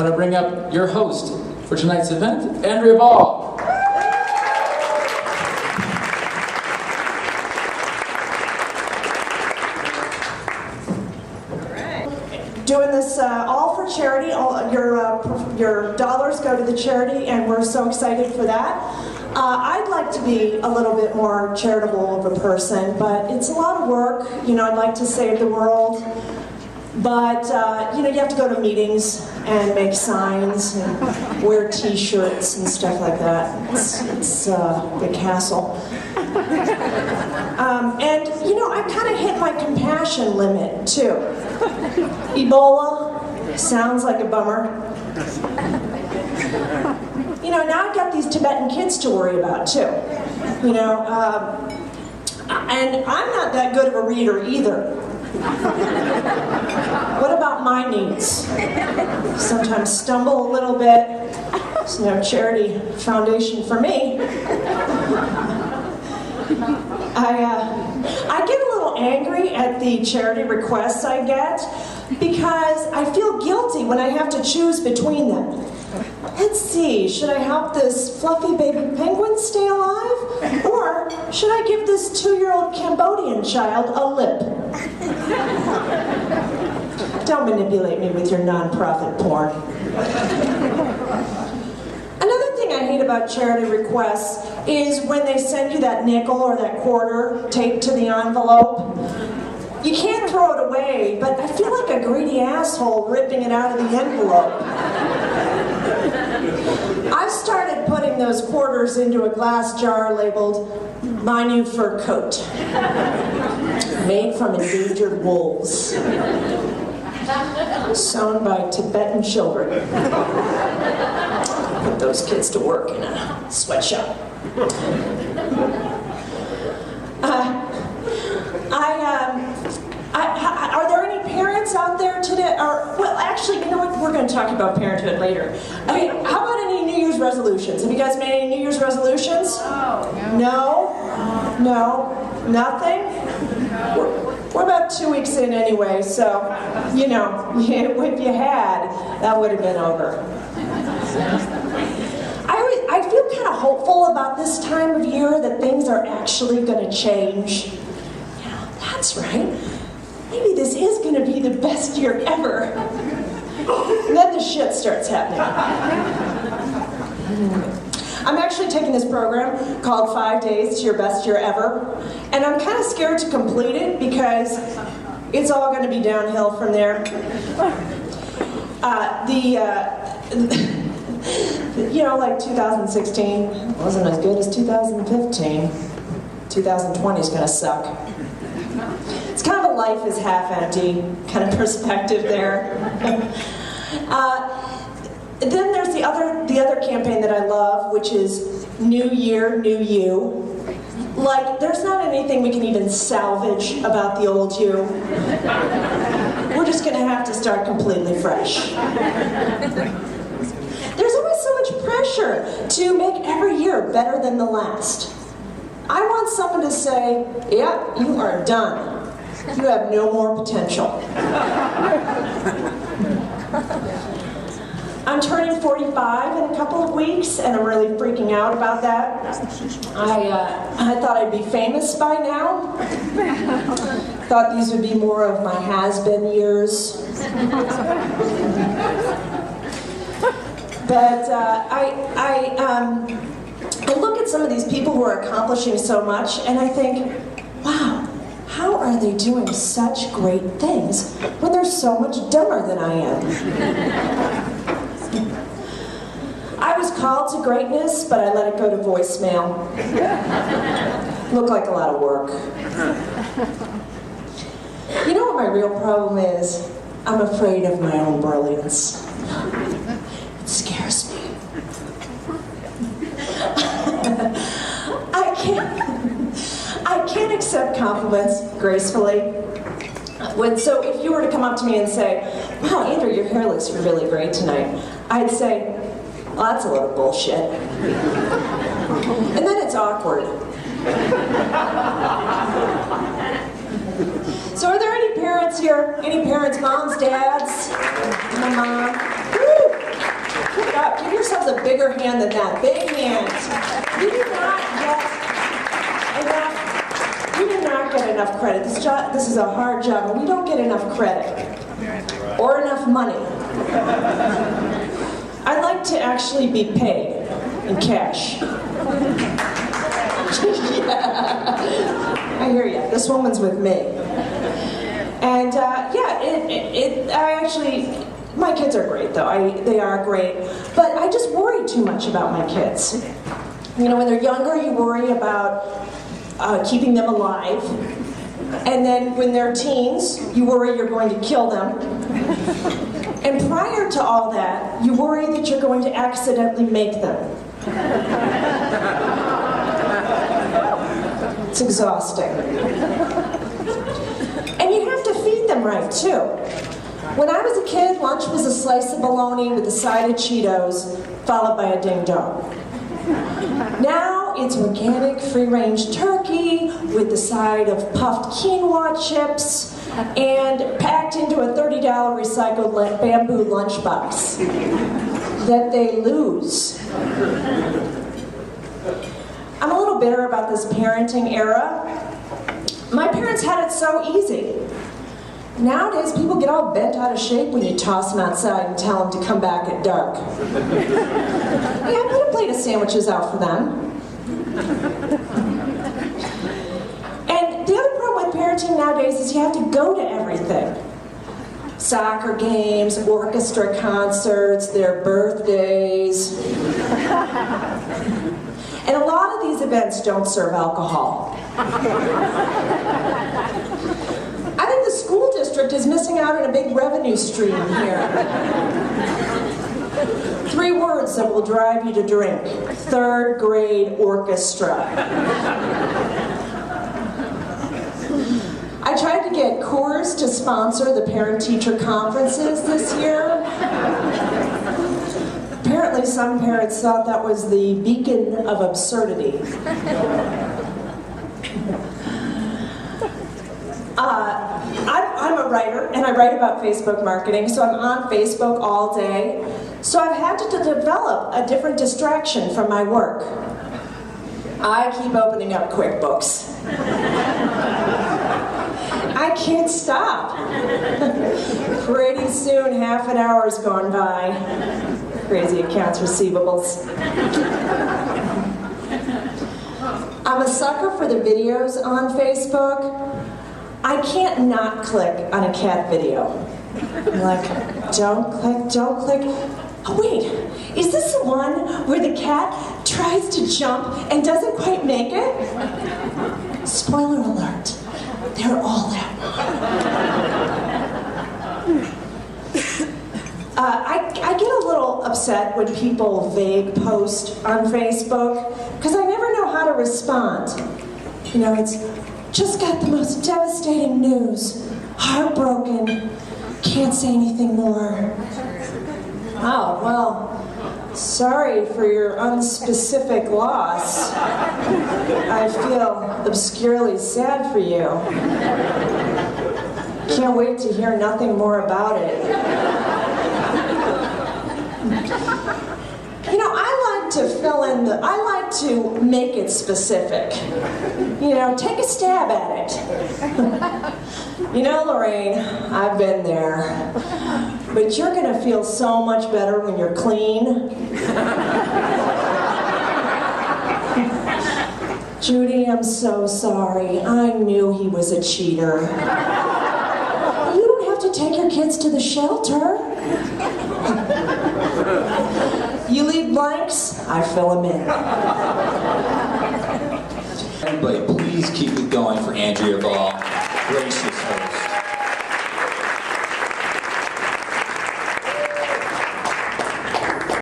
I want to bring up your host for tonight's event, Andrea Ball. Doing this all for charity. All your dollars go to the charity, and we're so excited for that. I'd like to be a little bit more charitable of a person, but it's a lot of work. You know, I'd like to save the world, but you know, you have to go to meetings and make signs and wear T-shirts and stuff like that. It's a big hassle. And you know, I kind of hit my compassion limit too. Ebola sounds like a bummer. You know, now I've got these Tibetan kids to worry about too. You know, and I'm not that good of a reader either. What about my needs? Sometimes stumble a little bit. There's no charity foundation for me. I get a little angry at the charity requests I get because I feel guilty when I have to choose between them. Let's see, should I help this fluffy baby penguin stay alive? Or should I give this 2-year-old Cambodian child a lip? Don't manipulate me with your non-profit porn. Another thing I hate about charity requests is when they send you that nickel or that quarter taped to the envelope. You can't throw it away, but I feel like a greedy asshole ripping it out of the envelope. I've started putting those quarters into a glass jar labeled, "My New Fur Coat." Made from endangered wolves. Sewn by Tibetan children. Put those kids to work in a sweatshop. Are there any parents out there today? Well, actually, you know what? We're going to talk about parenthood later. Okay, how about any New Year's resolutions? Have you guys made any New Year's resolutions? No? No? Nothing? We're about 2 weeks in anyway, so, you know, if you had, that would have been over. I feel kind of hopeful about this time of year that things are actually going to change. You know, that's right. Maybe this is going to be the best year ever. And then the shit starts happening. I'm actually taking this program called 5 Days to Your Best Year Ever. And I'm kind of scared to complete it because it's all going to be downhill from there. You know, like 2016 wasn't as good as 2015. 2020 is going to suck. It's kind of a life is half empty kind of perspective there. Then there's the other campaign that I love, which is New Year, New You. Like, there's not anything we can even salvage about the old you. We're just going to have to start completely fresh. There's always so much pressure to make every year better than the last. I want someone to say, "Yeah, you are done. You have no more potential." I'm turning 45 in a couple of weeks, and I'm really freaking out about that. I thought I'd be famous by now. Thought these would be more of my has-been years. But I look at some of these people who are accomplishing so much, and I think, wow, how are they doing such great things when they're so much dumber than I am? I was called to greatness, but I let it go to voicemail. Looked like a lot of work. You know what my real problem is? I'm afraid of my own brilliance. It scares me. I can't accept compliments gracefully. So if you were to come up to me and say, "Wow, Andrew, your hair looks really great tonight," I'd say, "Well, that's a load of bullshit." And then it's awkward. So are there any parents here? Any parents, moms, dads? My mom. Woo! bigger hand than that. Big hand. We do not get enough credit. This is a hard job, and we don't get enough credit or enough money. I'd like to actually be paid in cash. Yeah. I hear you. This woman's with me. And my kids are great though. They are great. But I just worry too much about my kids. You know, when they're younger, you worry about keeping them alive. And then when they're teens, you worry you're going to kill them. And prior to all that, you worry that you're going to accidentally make them. It's exhausting. And you have to feed them right, too. When I was a kid, lunch was a slice of bologna with a side of Cheetos, followed by a ding-dong. Now it's organic, free-range turkey with the side of puffed quinoa chips and packed into a $30 recycled bamboo lunchbox that they lose. I'm a little bitter about this parenting era. My parents had it so easy. Nowadays, people get all bent out of shape when you toss them outside and tell them to come back at dark. Yeah, put a plate of sandwiches out for them. And the other problem with parenting nowadays is you have to go to everything. Soccer games, orchestra concerts, their birthdays. And a lot of these events don't serve alcohol. I think the school district is missing out on a big revenue stream here. 3 words that will drive you to drink. 3rd grade orchestra. I tried to get Coors to sponsor the parent-teacher conferences this year. Apparently some parents thought that was the beacon of absurdity. I'm a writer, and I write about Facebook marketing, so I'm on Facebook all day. So I've had to develop a different distraction from my work. I keep opening up QuickBooks. I can't stop. Pretty soon, half an hour's gone by. Crazy accounts receivables. I'm a sucker for the videos on Facebook. I can't not click on a cat video. I'm like, don't click, don't click. Oh wait, is this the one where the cat tries to jump and doesn't quite make it? Spoiler alert, they're all out. I get a little upset when people vague post on Facebook because I never know how to respond. You know, it's just got the most devastating news, heartbroken, can't say anything more. Oh, well, sorry for your unspecific loss. I feel obscurely sad for you. Can't wait to hear nothing more about it. You know, I like to fill in I like to make it specific. You know, take a stab at it. You know, Lorraine, I've been there. But you're gonna feel so much better when you're clean. Judy, I'm so sorry. I knew he was a cheater. You don't have to take your kids to the shelter. You leave blanks, I fill them in. Everybody, please keep it going for Andrea Ball. Gracious.